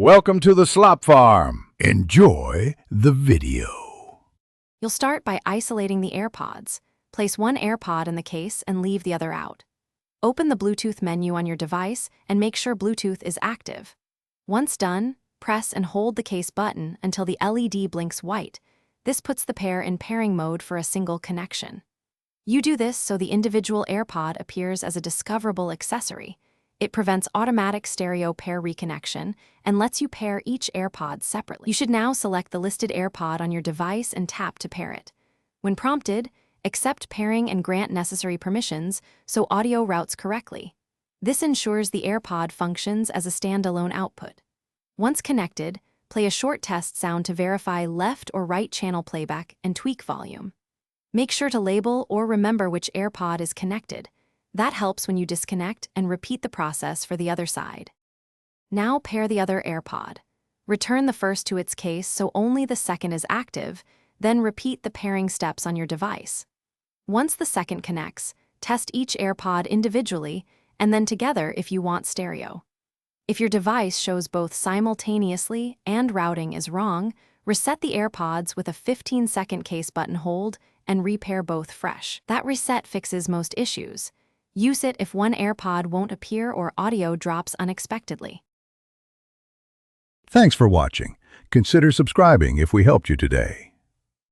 Welcome to the Slop Farm. Enjoy the video. You'll start by isolating the AirPods. Place one AirPod in the case and leave the other out. Open the Bluetooth menu on your device and make sure Bluetooth is active. Once done, press and hold the case button until the LED blinks white. This puts the pair in pairing mode for a single connection. You do this so the individual AirPod appears as a discoverable accessory. It prevents automatic stereo pair reconnection and lets you pair each AirPod separately. You should now select the listed AirPod on your device and tap to pair it. When prompted, accept pairing and grant necessary permissions so audio routes correctly. This ensures the AirPod functions as a standalone output. Once connected, play a short test sound to verify left or right channel playback and tweak volume. Make sure to label or remember which AirPod is connected. That helps when you disconnect and repeat the process for the other side. Now pair the other AirPod. Return the first to its case so only the second is active, then repeat the pairing steps on your device. Once the second connects, test each AirPod individually and then together if you want stereo. If your device shows both simultaneously and routing is wrong, reset the AirPods with a 15-second case button hold and repair both fresh. That reset fixes most issues. Use it if one AirPod won't appear or audio drops unexpectedly. Thanks for watching. Consider subscribing if we helped you today.